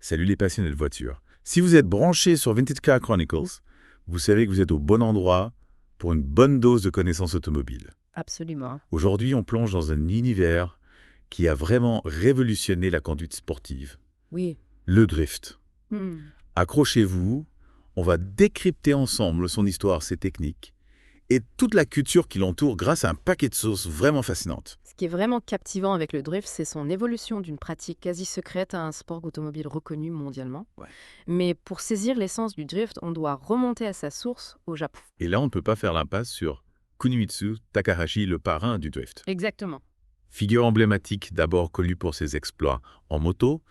Salut les passionnés de voitures. Si vous êtes branché sur Vintage Car Chronicles, vous savez que vous êtes au bon endroit pour une bonne dose de connaissances automobiles. Absolument. Aujourd'hui, on plonge dans un univers qui a vraiment révolutionné la conduite sportive, Oui. le drift. Hmm. Accrochez-vous, on va décrypter ensemble son histoire, ses techniques et toute la culture qui l'entoure grâce à un paquet de sources vraiment fascinantes. Ce qui est vraiment captivant avec le drift, c'est son évolution d'une pratique quasi secrète à un sport automobile reconnu mondialement. Ouais. Mais pour saisir l'essence du drift, on doit remonter à sa source au Japon. Et là, on ne peut pas faire l'impasse sur Kunimitsu Takahashi, le parrain du drift. Exactement. Figure emblématique, d'abord connu pour ses exploits en moto,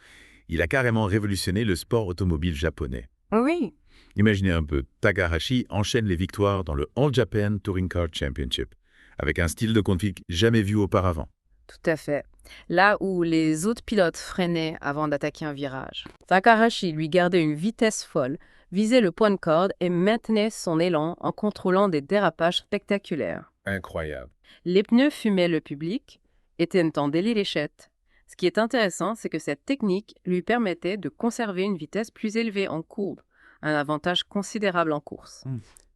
il a carrément révolutionné le sport automobile japonais. Oui. Imaginez un peu, Takahashi enchaîne les victoires dans le All Japan Touring Car Championship, avec un style de conduite jamais vu auparavant. Tout à fait. Là où les autres pilotes freinaient avant d'attaquer un virage, Takahashi lui gardait une vitesse folle, visait le point de corde et maintenait son élan en contrôlant des dérapages spectaculaires. Incroyable. Les pneus fumaient le public, étaient en déliléchette. Ce qui est intéressant, c'est que cette technique lui permettait de conserver une vitesse plus élevée en courbe, un avantage considérable en course.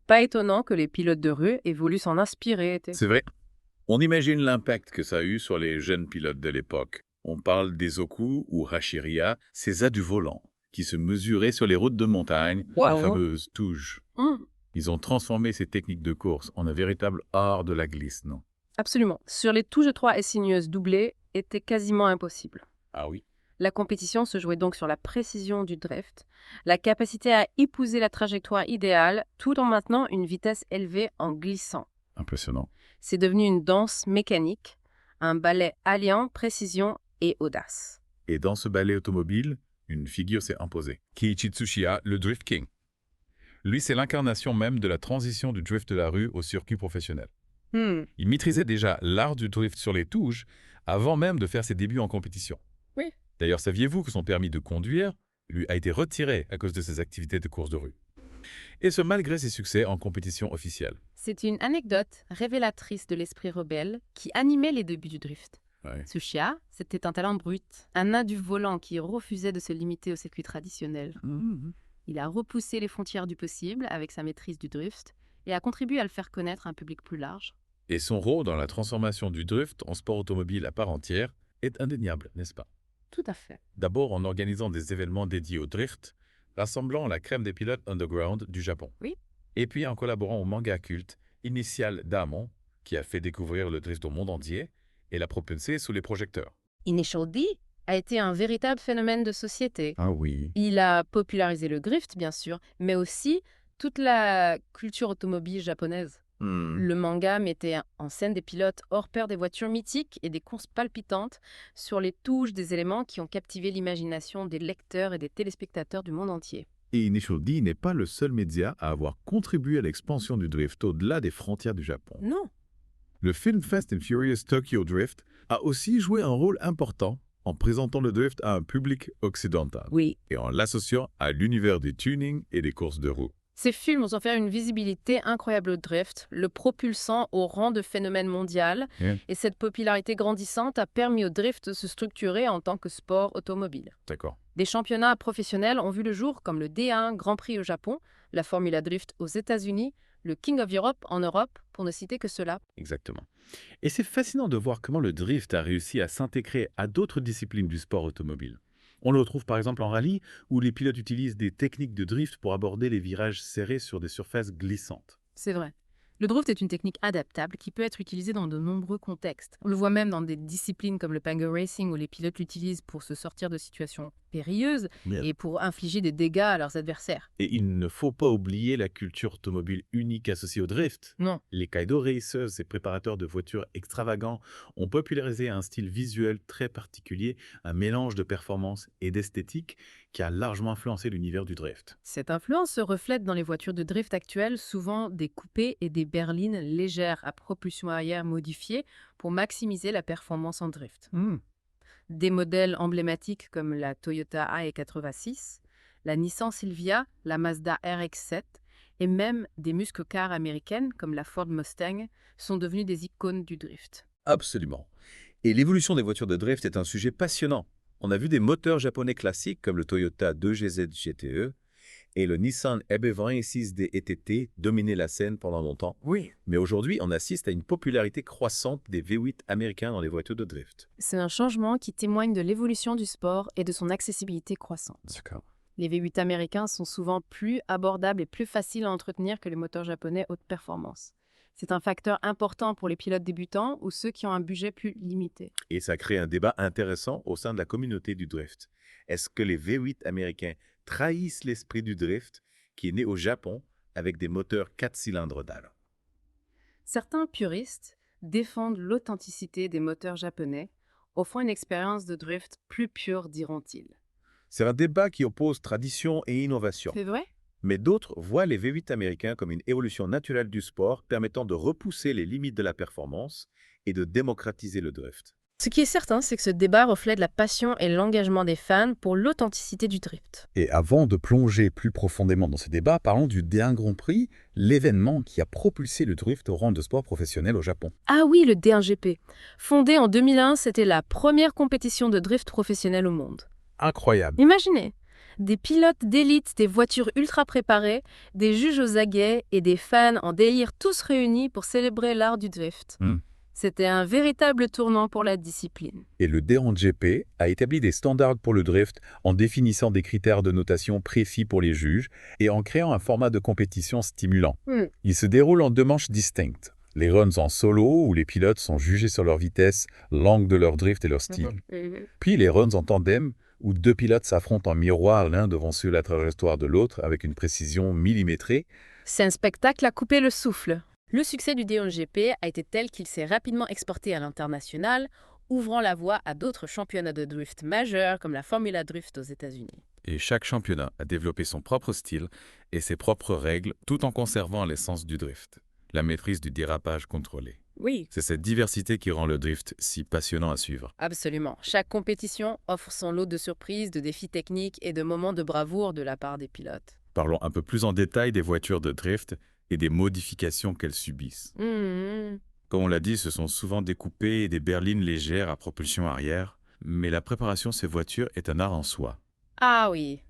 Pas étonnant que les pilotes de rue aient voulu s'en inspirer. C'est vrai. On imagine l'impact que ça a eu sur les jeunes pilotes de l'époque. On parle des Oku ou Hashiria, ces as du volant, qui se mesuraient sur les routes de montagne, la fameuse touge. Hum, Ils ont transformé ces techniques de course en un véritable art de la glisse, non? Absolument. Sur les touches de 3 et sinueuses doublées était quasiment impossible. Ah oui. La compétition se jouait donc sur la précision du drift, la capacité à épouser la trajectoire idéale tout en maintenant une vitesse élevée en glissant. Impressionnant. C'est devenu une danse mécanique, un ballet alliant précision et audace. Et dans ce ballet automobile, une figure s'est imposée. Keiichi Tsuchiya, le Drift King. Lui, c'est l'incarnation même de la transition du drift de la rue au circuit professionnel. Il maîtrisait déjà l'art du drift sur les touches avant même de faire ses débuts en compétition. Oui. D'ailleurs, saviez-vous que son permis de conduire lui a été retiré à cause de ses activités de course de rue? Et ce malgré ses succès en compétition officielle. C'est une anecdote révélatrice de l'esprit rebelle qui animait les débuts du drift. Ouais. Tsuchiya, c'était un talent brut, un nain du volant qui refusait de se limiter au circuit traditionnel. Il a repoussé les frontières du possible avec sa maîtrise du drift et a contribué à le faire connaître à un public plus large. Et son rôle dans la transformation du drift en sport automobile à part entière est indéniable, n'est-ce pas? Tout à fait. D'abord en organisant des événements dédiés au drift, rassemblant la crème des pilotes underground du Japon. Oui. Et puis en collaborant au manga culte Initial Damon, qui a fait découvrir le drift au monde entier et l'a propulsé sous les projecteurs. Initial D a été un véritable phénomène de société. Ah oui. Il a popularisé le drift, bien sûr, mais aussi toute la culture automobile japonaise. Le manga mettait en scène des pilotes hors pair des voitures mythiques et des courses palpitantes sur les touches des éléments qui ont captivé l'imagination des lecteurs et des téléspectateurs du monde entier. Et Initial D n'est pas le seul média à avoir contribué à l'expansion du drift au-delà des frontières du Japon. Non. Le film Fast and Furious Tokyo Drift a aussi joué un rôle important en présentant le drift à un public occidental Oui. et en l'associant à l'univers du tuning et des courses de roues. Ces films ont offert une visibilité incroyable au drift, le propulsant au rang de phénomène mondial, et cette popularité grandissante a permis au drift de se structurer en tant que sport automobile. D'accord. Des championnats professionnels ont vu le jour comme le D1 Grand Prix au Japon, la Formula Drift aux États-Unis, le King of Europe en Europe, pour ne citer que cela. Exactement. Et c'est fascinant de voir comment le drift a réussi à s'intégrer à d'autres disciplines du sport automobile. On le retrouve par exemple en rallye, où les pilotes utilisent des techniques de drift pour aborder les virages serrés sur des surfaces glissantes. C'est vrai. Le drift est une technique adaptable qui peut être utilisée dans de nombreux contextes. On le voit même dans des disciplines comme le Pango Racing où les pilotes l'utilisent pour se sortir de situations périlleuses et pour infliger des dégâts à leurs adversaires. Et il ne faut pas oublier la culture automobile unique associée au drift. Non. Les Kaido Racers, ces préparateurs de voitures extravagants, ont popularisé un style visuel très particulier, un mélange de performance et d'esthétique qui a largement influencé l'univers du drift. Cette influence se reflète dans les voitures de drift actuelles, souvent des coupés et des berlines légères à propulsion arrière modifiée pour maximiser la performance en drift. Des modèles emblématiques comme la Toyota AE86, la Nissan Silvia, la Mazda RX-7 et même des muscle cars américaines comme la Ford Mustang sont devenus des icônes du drift. Absolument. Et l'évolution des voitures de drift est un sujet passionnant. On a vu des moteurs japonais classiques comme le Toyota 2GZ GTE et le Nissan EB26D ETT dominer la scène pendant longtemps. Oui. Mais aujourd'hui, on assiste à une popularité croissante des V8 américains dans les voitures de drift. C'est un changement qui témoigne de l'évolution du sport et de son accessibilité croissante. D'accord. Les V8 américains sont souvent plus abordables et plus faciles à entretenir que les moteurs japonais haute performance. C'est un facteur important pour les pilotes débutants ou ceux qui ont un budget plus limité. Et ça crée un débat intéressant au sein de la communauté du drift. Est-ce que les V8 américains trahissent l'esprit du drift qui est né au Japon avec des moteurs 4 cylindres d'âle? Certains puristes défendent l'authenticité des moteurs japonais, offrant une expérience de drift plus pure, diront-ils. C'est un débat qui oppose tradition et innovation. C'est vrai? Mais d'autres voient les V8 américains comme une évolution naturelle du sport permettant de repousser les limites de la performance et de démocratiser le drift. Ce qui est certain, c'est que ce débat reflète la passion et l'engagement des fans pour l'authenticité du drift. Et avant de plonger plus profondément dans ces débats, parlons du D1 Grand Prix, l'événement qui a propulsé le drift au rang de sport professionnel au Japon. Ah oui, le D1 GP. Fondé en 2001, c'était la première compétition de drift professionnelle au monde. Incroyable. Imaginez, des pilotes d'élite, des voitures ultra préparées, des juges aux aguets et des fans en délire tous réunis pour célébrer l'art du drift. C'était un véritable tournant pour la discipline. Et le D1 GP a établi des standards pour le drift en définissant des critères de notation précis pour les juges et en créant un format de compétition stimulant. Il se déroule en 2 manches distinctes. Les runs en solo, où les pilotes sont jugés sur leur vitesse, l'angle de leur drift et leur style. Puis les runs en tandem, où 2 pilotes s'affrontent en miroir l'un devant suivre la trajectoire de l'autre avec une précision millimétrée. C'est un spectacle à couper le souffle. Le succès du D1 GP a été tel qu'il s'est rapidement exporté à l'international, ouvrant la voie à d'autres championnats de drift majeurs comme la Formula Drift aux États-Unis. Et chaque championnat a développé son propre style et ses propres règles tout en conservant l'essence du drift, la maîtrise du dérapage contrôlé. Oui, C'est cette diversité qui rend le drift si passionnant à suivre. absolument. Chaque compétition offre son lot de surprises, de défis techniques et de moments de bravoure de la part des pilotes. Parlons un peu plus en détail des voitures de drift et des modifications qu'elles subissent. Comme on l'a dit, ce sont souvent des coupés et des berlines légères à propulsion arrière, mais la préparation de ces voitures est un art en soi. Ah oui,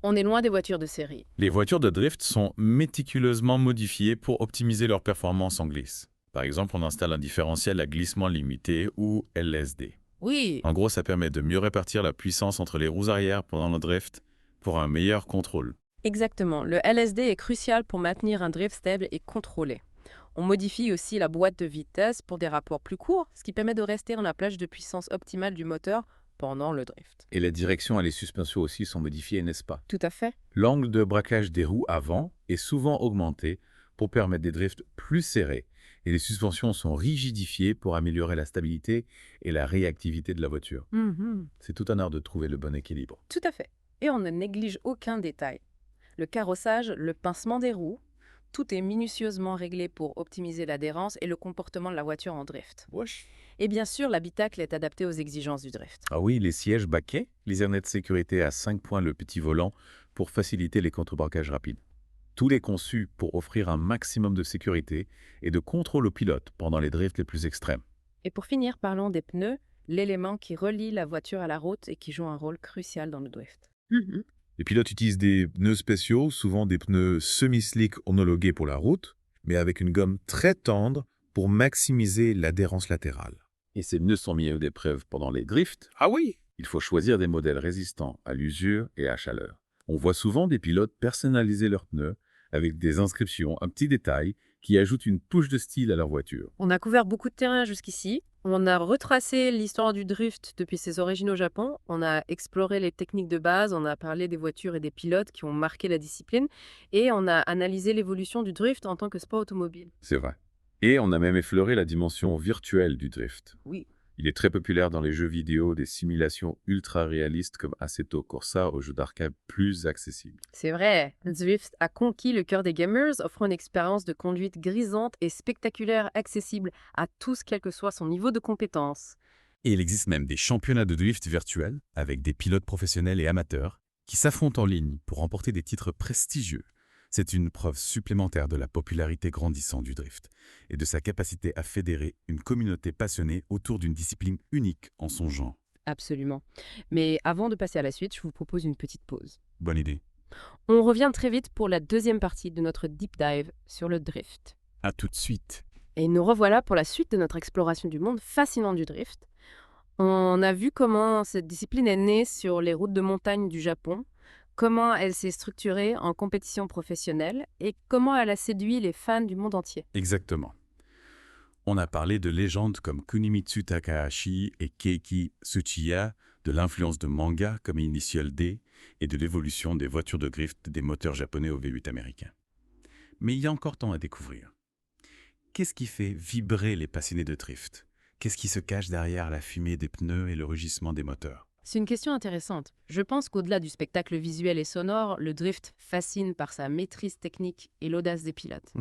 on est loin des voitures de série. Les voitures de drift sont méticuleusement modifiées pour optimiser leur performance en glisse. Par exemple, on installe un différentiel à glissement limité ou LSD. Oui, En gros, ça permet de mieux répartir la puissance entre les roues arrière pendant le drift pour un meilleur contrôle. exactement. Le LSD est crucial pour maintenir un drift stable et contrôlé. On modifie aussi la boîte de vitesse pour des rapports plus courts, ce qui permet de rester dans la plage de puissance optimale du moteur pendant le drift. Et les directions et les suspensions aussi sont modifiées, n'est-ce pas? Tout à fait. L'angle de braquage des roues avant est souvent augmenté pour permettre des drifts plus serrés et les suspensions sont rigidifiées pour améliorer la stabilité et la réactivité de la voiture. C'est tout un art de trouver le bon équilibre. Tout à fait. Et on ne néglige aucun détail. Le carrossage, le pincement des roues, tout est minutieusement réglé pour optimiser l'adhérence et le comportement de la voiture en drift. Et bien sûr, l'habitacle est adapté aux exigences du drift. Ah oui, les sièges baquets, les harnais de sécurité à 5 points le petit volant pour faciliter les contre-braquages rapides. Tout est conçu pour offrir un maximum de sécurité et de contrôle au pilote pendant les drifts les plus extrêmes. Et pour finir, parlons des pneus, l'élément qui relie la voiture à la route et qui joue un rôle crucial dans le drift. Les pilotes utilisent des pneus spéciaux, souvent des pneus semi-slick homologués pour la route, mais avec une gomme très tendre pour maximiser l'adhérence latérale. Et ces pneus sont mis à l'épreuve pendant les drifts. Ah oui! Il faut choisir des modèles résistants à l'usure et à chaleur. On voit souvent des pilotes personnaliser leurs pneus avec des inscriptions, un petit détail qui ajoute une touche de style à leur voiture. On a couvert beaucoup de terrain jusqu'ici. On a retracé l'histoire du drift depuis ses origines au Japon. On a exploré les techniques de base. On a parlé des voitures et des pilotes qui ont marqué la discipline. Et on a analysé l'évolution du drift en tant que sport automobile. C'est vrai. Et on a même effleuré la dimension virtuelle du drift. Oui. Il est très populaire dans les jeux vidéo, des simulations ultra réalistes comme Assetto Corsa aux jeux d'arcade plus accessibles. C'est vrai, Zwift a conquis le cœur des gamers, offrant une expérience de conduite grisante et spectaculaire accessible à tous quel que soit son niveau de compétence. Et il existe même des championnats de drift virtuels avec des pilotes professionnels et amateurs qui s'affrontent en ligne pour remporter des titres prestigieux. C'est une preuve supplémentaire de la popularité grandissante du drift et de sa capacité à fédérer une communauté passionnée autour d'une discipline unique en son genre. Absolument. Mais avant de passer à la suite, je vous propose une petite pause. Bonne idée. On revient très vite pour la deuxième partie de notre deep dive sur le drift. À tout de suite. Et nous revoilà pour la suite de notre exploration du monde fascinant du drift. On a vu comment cette discipline est née sur les routes de montagne du Japon, comment elle s'est structurée en compétition professionnelle et comment elle a séduit les fans du monde entier. Exactement. On a parlé de légendes comme Kunimitsu Takahashi et Keiki Tsuchiya, de l'influence de manga comme Initial D et de l'évolution des voitures de drift des moteurs japonais au V8 américain. Mais il y a encore tant à découvrir. Qu'est-ce qui fait vibrer les passionnés de drift? Qu'est-ce qui se cache derrière la fumée des pneus et le rugissement des moteurs? C'est une question intéressante. Je pense qu'au-delà du spectacle visuel et sonore, le drift fascine par sa maîtrise technique et l'audace des pilotes.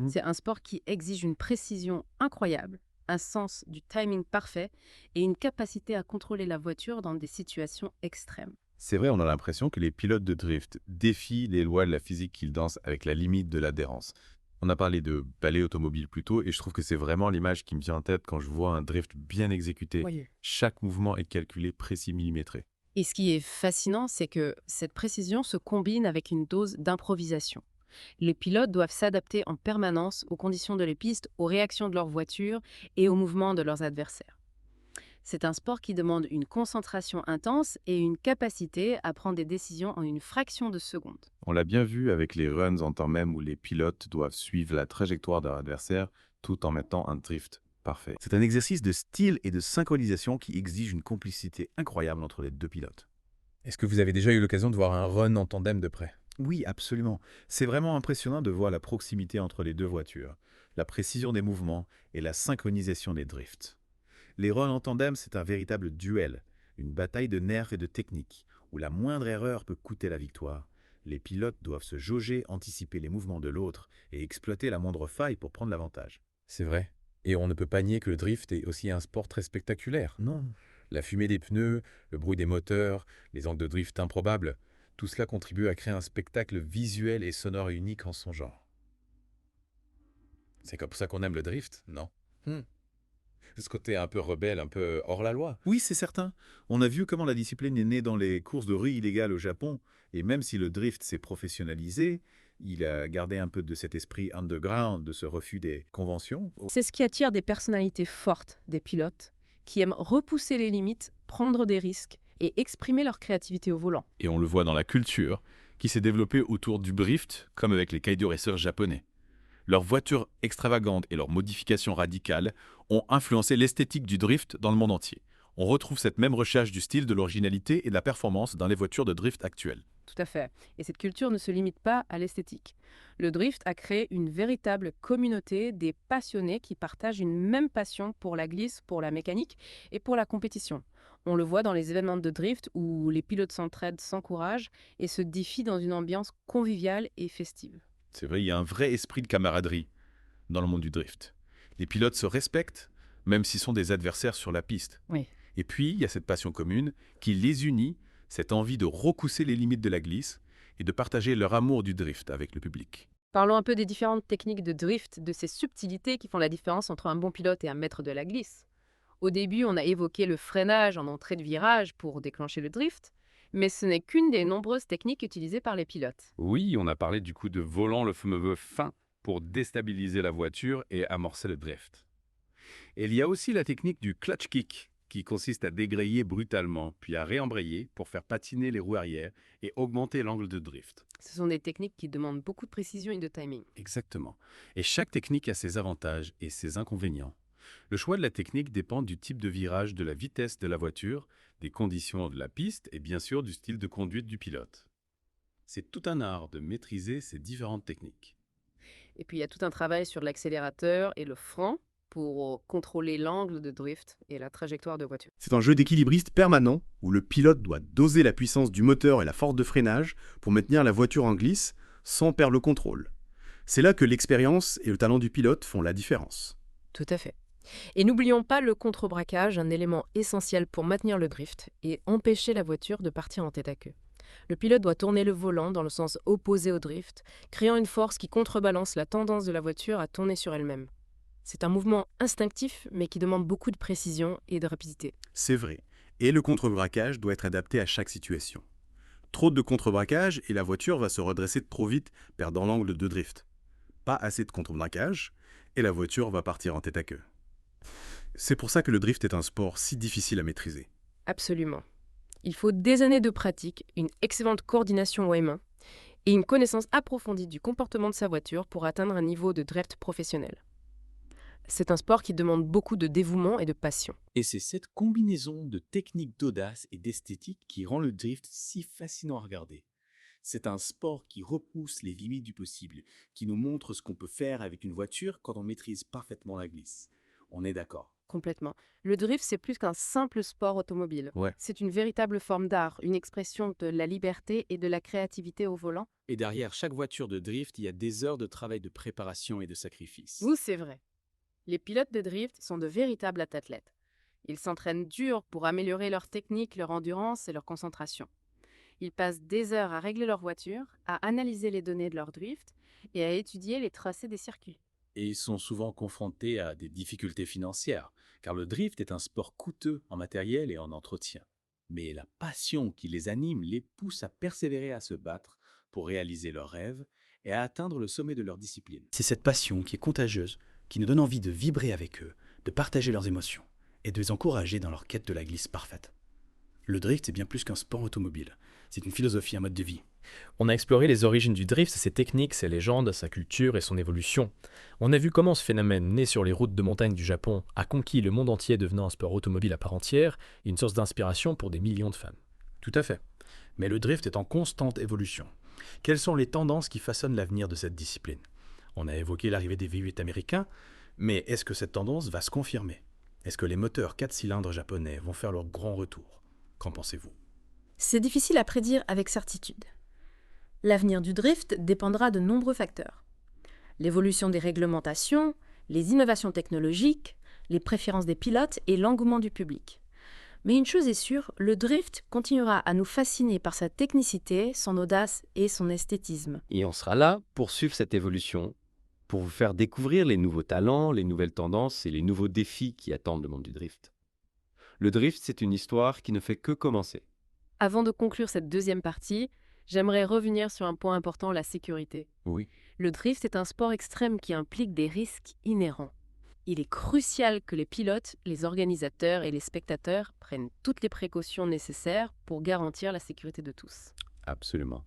C'est un sport qui exige une précision incroyable, un sens du timing parfait et une capacité à contrôler la voiture dans des situations extrêmes. C'est vrai, on a l'impression que les pilotes de drift défient les lois de la physique qu'ils dansent avec la limite de l'adhérence. On a parlé de ballet automobile plus tôt et je trouve que c'est vraiment l'image qui me vient en tête quand je vois un drift bien exécuté. Oui. Chaque mouvement est calculé précis millimétré. Et ce qui est fascinant, c'est que cette précision se combine avec une dose d'improvisation. Les pilotes doivent s'adapter en permanence aux conditions de les pistes, aux réactions de leur voiture et aux mouvements de leurs adversaires. C'est un sport qui demande une concentration intense et une capacité à prendre des décisions en une fraction de seconde. On l'a bien vu avec les runs en temps même où les pilotes doivent suivre la trajectoire de leur adversaire tout en mettant un drift parfait. C'est un exercice de style et de synchronisation qui exige une complicité incroyable entre les deux pilotes. Est-ce que vous avez déjà eu l'occasion de voir un run en tandem de près? Oui, absolument. C'est vraiment impressionnant de voir la proximité entre les deux voitures, la précision des mouvements et la synchronisation des drifts. Les runs en tandem, c'est un véritable duel, une bataille de nerfs et de technique, où la moindre erreur peut coûter la victoire. Les pilotes doivent se jauger, anticiper les mouvements de l'autre et exploiter la moindre faille pour prendre l'avantage. C'est vrai. Et on ne peut pas nier que le drift est aussi un sport très spectaculaire. Non. La fumée des pneus, le bruit des moteurs, les angles de drift improbables, tout cela contribue à créer un spectacle visuel et sonore unique en son genre. C'est comme ça qu'on aime le drift, non? Ce côté un peu rebelle, un peu hors la loi. Oui, c'est certain. On a vu comment la discipline est née dans les courses de rue illégales au Japon, et même si le drift s'est professionnalisé, il a gardé un peu de cet esprit underground, de ce refus des conventions. C'est ce qui attire des personnalités fortes, des pilotes, qui aiment repousser les limites, prendre des risques et exprimer leur créativité au volant. Et on le voit dans la culture, qui s'est développée autour du drift, comme avec les kaido racers japonais. Leurs voitures extravagantes et leurs modifications radicales ont influencé l'esthétique du drift dans le monde entier. On retrouve cette même recherche du style, de l'originalité et de la performance dans les voitures de drift actuelles. Tout à fait. Et cette culture ne se limite pas à l'esthétique. Le drift a créé une véritable communauté des passionnés qui partagent une même passion pour la glisse, pour la mécanique et pour la compétition. On le voit dans les événements de drift où les pilotes s'entraident, s'encouragent et se défient dans une ambiance conviviale et festive. C'est vrai, il y a un vrai esprit de camaraderie dans le monde du drift. Les pilotes se respectent, même s'ils sont des adversaires sur la piste. Oui. Et puis, il y a cette passion commune qui les unit, cette envie de repousser les limites de la glisse et de partager leur amour du drift avec le public. Parlons un peu des différentes techniques de drift, de ces subtilités qui font la différence entre un bon pilote et un maître de la glisse. Au début, on a évoqué le freinage en entrée de virage pour déclencher le drift, mais ce n'est qu'une des nombreuses techniques utilisées par les pilotes. Oui, on a parlé du coup de volant, le fameux fin, pour déstabiliser la voiture et amorcer le drift. Et il y a aussi la technique du clutch kick, qui consiste à dégrayer brutalement, puis à réembrayer pour faire patiner les roues arrière et augmenter l'angle de drift. Ce sont des techniques qui demandent beaucoup de précision et de timing. Exactement. Et chaque technique a ses avantages et ses inconvénients. Le choix de la technique dépend du type de virage, de la vitesse de la voiture, des conditions de la piste et bien sûr du style de conduite du pilote. C'est tout un art de maîtriser ces différentes techniques. Et puis il y a tout un travail sur l'accélérateur et le frein pour contrôler l'angle de drift et la trajectoire de voiture. C'est un jeu d'équilibriste permanent où le pilote doit doser la puissance du moteur et la force de freinage pour maintenir la voiture en glisse sans perdre le contrôle. C'est là que l'expérience et le talent du pilote font la différence. Tout à fait. Et n'oublions pas le contre-braquage, un élément essentiel pour maintenir le drift et empêcher la voiture de partir en tête à queue. Le pilote doit tourner le volant dans le sens opposé au drift, créant une force qui contrebalance la tendance de la voiture à tourner sur elle-même. C'est un mouvement instinctif, mais qui demande beaucoup de précision et de rapidité. C'est vrai. Et le contre-braquage doit être adapté à chaque situation. Trop de contre-braquage et la voiture va se redresser trop vite, perdant l'angle de drift. Pas assez de contre-braquage et la voiture va partir en tête à queue. C'est pour ça que le drift est un sport si difficile à maîtriser. Absolument. Il faut des années de pratique, une excellente coordination aux mains et une connaissance approfondie du comportement de sa voiture pour atteindre un niveau de drift professionnel. C'est un sport qui demande beaucoup de dévouement et de passion. Et c'est cette combinaison de techniques d'audace et d'esthétique qui rend le drift si fascinant à regarder. C'est un sport qui repousse les limites du possible, qui nous montre ce qu'on peut faire avec une voiture quand on maîtrise parfaitement la glisse. On est d'accord. Complètement. Le drift, c'est plus qu'un simple sport automobile. Ouais. C'est une véritable forme d'art, une expression de la liberté et de la créativité au volant. Et derrière chaque voiture de drift, il y a des heures de travail de préparation et de sacrifice. Oui, c'est vrai. Les pilotes de drift sont de véritables athlètes. Ils s'entraînent dur pour améliorer leur technique, leur endurance et leur concentration. Ils passent des heures à régler leur voiture, à analyser les données de leur drift et à étudier les tracés des circuits. Et ils sont souvent confrontés à des difficultés financières, car le drift est un sport coûteux en matériel et en entretien. Mais la passion qui les anime les pousse à persévérer, à se battre pour réaliser leurs rêves et à atteindre le sommet de leur discipline. C'est cette passion qui est contagieuse, qui nous donne envie de vibrer avec eux, de partager leurs émotions et de les encourager dans leur quête de la glisse parfaite. Le drift est bien plus qu'un sport automobile, c'est une philosophie, un mode de vie. On a exploré les origines du drift, ses techniques, ses légendes, sa culture et son évolution. On a vu comment ce phénomène, né sur les routes de montagne du Japon, a conquis le monde entier, devenant un sport automobile à part entière et une source d'inspiration pour des millions de fans. Tout à fait. Mais le drift est en constante évolution. Quelles sont les tendances qui façonnent l'avenir de cette discipline ? On a évoqué l'arrivée des V8 américains, mais est-ce que cette tendance va se confirmer ? Est-ce que les moteurs 4 cylindres japonais vont faire leur grand retour ? Qu'en pensez-vous ? C'est difficile à prédire avec certitude. L'avenir du drift dépendra de nombreux facteurs. L'évolution des réglementations, les innovations technologiques, les préférences des pilotes et l'engouement du public. Mais une chose est sûre, le drift continuera à nous fasciner par sa technicité, son audace et son esthétisme. Et on sera là pour suivre cette évolution, pour vous faire découvrir les nouveaux talents, les nouvelles tendances et les nouveaux défis qui attendent le monde du drift. Le drift, c'est une histoire qui ne fait que commencer. Avant de conclure cette deuxième partie, j'aimerais revenir sur un point important, la sécurité. Oui. Le drift est un sport extrême qui implique des risques inhérents. Il est crucial que les pilotes, les organisateurs et les spectateurs prennent toutes les précautions nécessaires pour garantir la sécurité de tous. Absolument.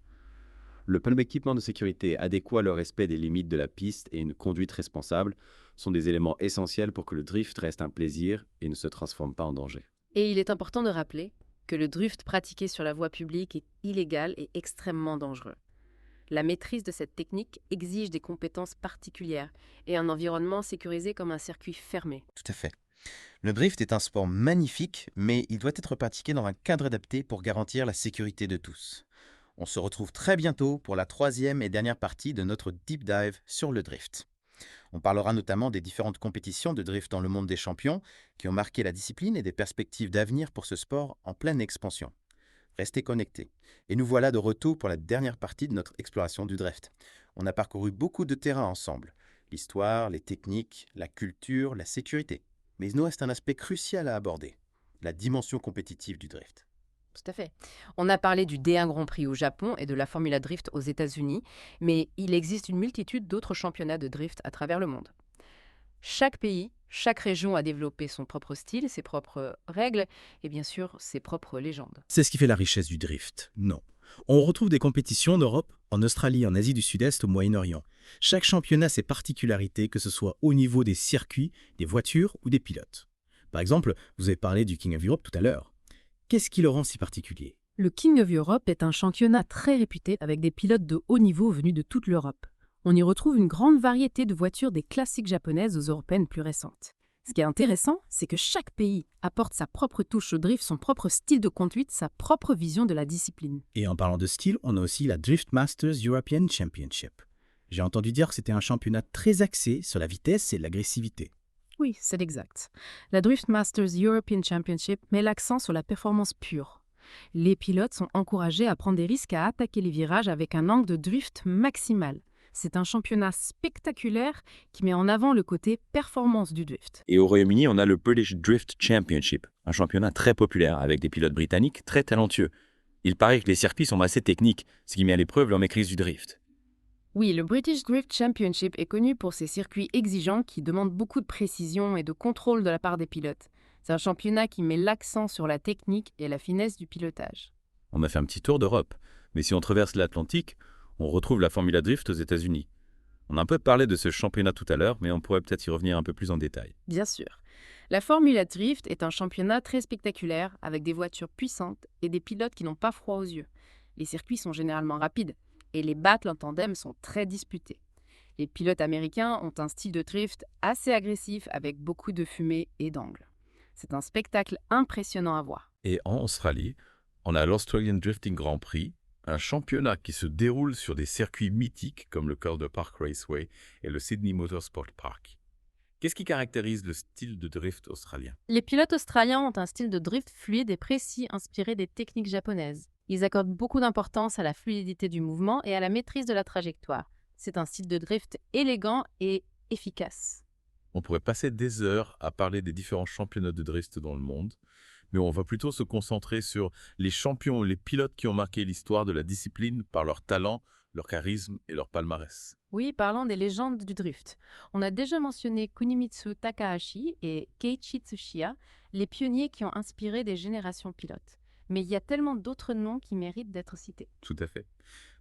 Le plein équipement de sécurité adéquat, le respect des limites de la piste et une conduite responsable sont des éléments essentiels pour que le drift reste un plaisir et ne se transforme pas en danger. Et il est important de rappeler que le drift pratiqué sur la voie publique est illégal et extrêmement dangereux. La maîtrise de cette technique exige des compétences particulières et un environnement sécurisé comme un circuit fermé. Tout à fait. Le drift est un sport magnifique, mais il doit être pratiqué dans un cadre adapté pour garantir la sécurité de tous. On se retrouve très bientôt pour la 3e et dernière partie de notre deep dive sur le drift. On parlera notamment des différentes compétitions de drift dans le monde des champions qui ont marqué la discipline et des perspectives d'avenir pour ce sport en pleine expansion. Restez connectés. Et nous voilà de retour pour la dernière partie de notre exploration du drift. On a parcouru beaucoup de terrain ensemble. L'histoire, les techniques, la culture, la sécurité. Mais il nous reste un aspect crucial à aborder, la dimension compétitive du drift. Tout à fait. On a parlé du D1 Grand Prix au Japon et de la Formula Drift aux États-Unis, mais il existe une multitude d'autres championnats de drift à travers le monde. Chaque pays, chaque région a développé son propre style, ses propres règles et bien sûr ses propres légendes. C'est ce qui fait la richesse du drift. Non. On retrouve des compétitions en Europe, en Australie, en Asie du Sud-Est, au Moyen-Orient. Chaque championnat a ses particularités, que ce soit au niveau des circuits, des voitures ou des pilotes. Par exemple, vous avez parlé du King of Europe tout à l'heure. Qu'est-ce qui le rend si particulier ? Le King of Europe est un championnat très réputé avec des pilotes de haut niveau venus de toute l'Europe. On y retrouve une grande variété de voitures des classiques japonaises aux européennes plus récentes. Ce qui est intéressant, c'est que chaque pays apporte sa propre touche au drift, son propre style de conduite, sa propre vision de la discipline. Et en parlant de style, on a aussi la Drift Masters European Championship. J'ai entendu dire que c'était un championnat très axé sur la vitesse et l'agressivité. Oui, c'est exact. La Drift Masters European Championship met l'accent sur la performance pure. Les pilotes sont encouragés à prendre des risques, à attaquer les virages avec un angle de drift maximal. C'est un championnat spectaculaire qui met en avant le côté performance du drift. Et au Royaume-Uni, on a le British Drift Championship, un championnat très populaire avec des pilotes britanniques très talentueux. Il paraît que les circuits sont assez techniques, ce qui met à l'épreuve leur maîtrise du drift. Oui, le British Drift Championship est connu pour ses circuits exigeants qui demandent beaucoup de précision et de contrôle de la part des pilotes. C'est un championnat qui met l'accent sur la technique et la finesse du pilotage. On a fait un petit tour d'Europe, mais si on traverse l'Atlantique, on retrouve la Formula Drift aux États-Unis. On a un peu parlé de ce championnat tout à l'heure, mais on pourrait peut-être y revenir un peu plus en détail. Bien sûr. La Formula Drift est un championnat très spectaculaire avec des voitures puissantes et des pilotes qui n'ont pas froid aux yeux. Les circuits sont généralement rapides et les battles en tandem sont très disputés. Les pilotes américains ont un style de drift assez agressif avec beaucoup de fumée et d'angles. C'est un spectacle impressionnant à voir. Et en Australie, on a l'Australian Drifting Grand Prix, un championnat qui se déroule sur des circuits mythiques comme le Calder Park Raceway et le Sydney Motorsport Park. Qu'est-ce qui caractérise le style de drift australien? Les pilotes australiens ont un style de drift fluide et précis inspiré des techniques japonaises. Ils accordent beaucoup d'importance à la fluidité du mouvement et à la maîtrise de la trajectoire. C'est un style de drift élégant et efficace. On pourrait passer des heures à parler des différents championnats de drift dans le monde, mais on va plutôt se concentrer sur les champions, les pilotes qui ont marqué l'histoire de la discipline par leur talent, leur charisme et leur palmarès. Oui, parlant des légendes du drift. On a déjà mentionné Kunimitsu Takahashi et Keiichi Tsuchiya, les pionniers qui ont inspiré des générations pilotes. Mais il y a tellement d'autres noms qui méritent d'être cités. Tout à fait.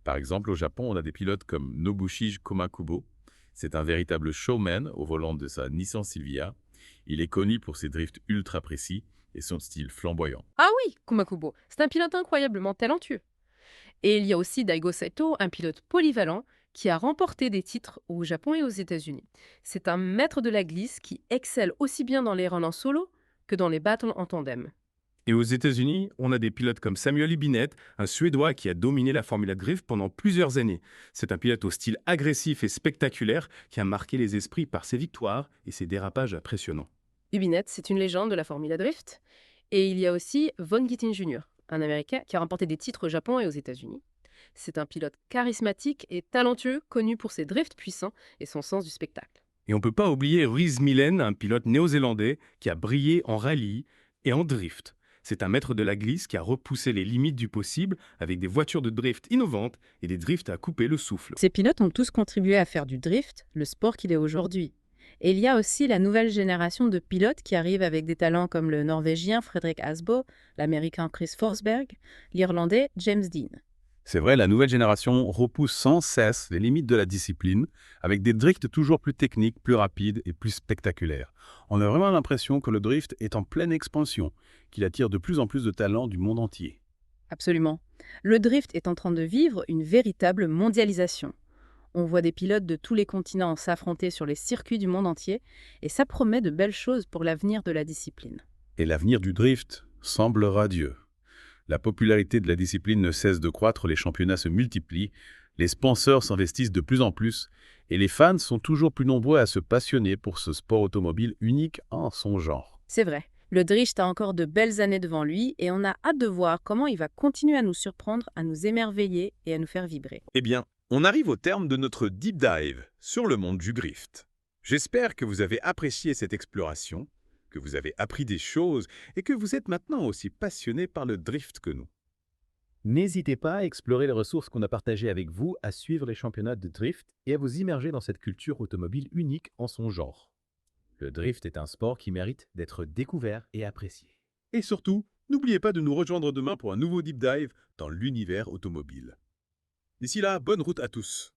Par exemple, au Japon, on a des pilotes comme Nobushi Komakubo. C'est un véritable showman au volant de sa Nissan Silvia. Il est connu pour ses drifts ultra précis et son style flamboyant. Ah oui, Kumakubo, c'est un pilote incroyablement talentueux. Et il y a aussi Daigo Saito, un pilote polyvalent qui a remporté des titres au Japon et aux États-Unis. C'est un maître de la glisse qui excelle aussi bien dans les runs en solo que dans les battles en tandem. Et aux États-Unis, on a des pilotes comme Samuel Hübinette, un Suédois qui a dominé la Formula Drift pendant plusieurs années. C'est un pilote au style agressif et spectaculaire qui a marqué les esprits par ses victoires et ses dérapages impressionnants. Hübinette, c'est une légende de la Formula Drift. Et il y a aussi Von Gittin Jr., un Américain qui a remporté des titres au Japon et aux États-Unis. C'est un pilote charismatique et talentueux, connu pour ses drifts puissants et son sens du spectacle. Et on ne peut pas oublier Rhys Millen, un pilote néo-zélandais qui a brillé en rallye et en drift. C'est un maître de la glisse qui a repoussé les limites du possible avec des voitures de drift innovantes et des drifts à couper le souffle. Ces pilotes ont tous contribué à faire du drift le sport qu'il est aujourd'hui. Et il y a aussi la nouvelle génération de pilotes qui arrivent avec des talents comme le Norvégien Fredrik Asbo, l'Américain Chris Forsberg, l'Irlandais James Dean. C'est vrai, la nouvelle génération repousse sans cesse les limites de la discipline, avec des drifts toujours plus techniques, plus rapides et plus spectaculaires. On a vraiment l'impression que le drift est en pleine expansion, qu'il attire de plus en plus de talents du monde entier. Absolument. Le drift est en train de vivre une véritable mondialisation. On voit des pilotes de tous les continents s'affronter sur les circuits du monde entier, et ça promet de belles choses pour l'avenir de la discipline. Et l'avenir du drift semble radieux. La popularité de la discipline ne cesse de croître, les championnats se multiplient, les sponsors s'investissent de plus en plus, et les fans sont toujours plus nombreux à se passionner pour ce sport automobile unique en son genre. C'est vrai, le drift a encore de belles années devant lui, et on a hâte de voir comment il va continuer à nous surprendre, à nous émerveiller et à nous faire vibrer. Eh bien, on arrive au terme de notre deep dive sur le monde du drift. J'espère que vous avez apprécié cette exploration, que vous avez appris des choses et que vous êtes maintenant aussi passionné par le drift que nous. N'hésitez pas à explorer les ressources qu'on a partagées avec vous, à suivre les championnats de drift et à vous immerger dans cette culture automobile unique en son genre. Le drift est un sport qui mérite d'être découvert et apprécié. Et surtout, n'oubliez pas de nous rejoindre demain pour un nouveau deep dive dans l'univers automobile. D'ici là, bonne route à tous.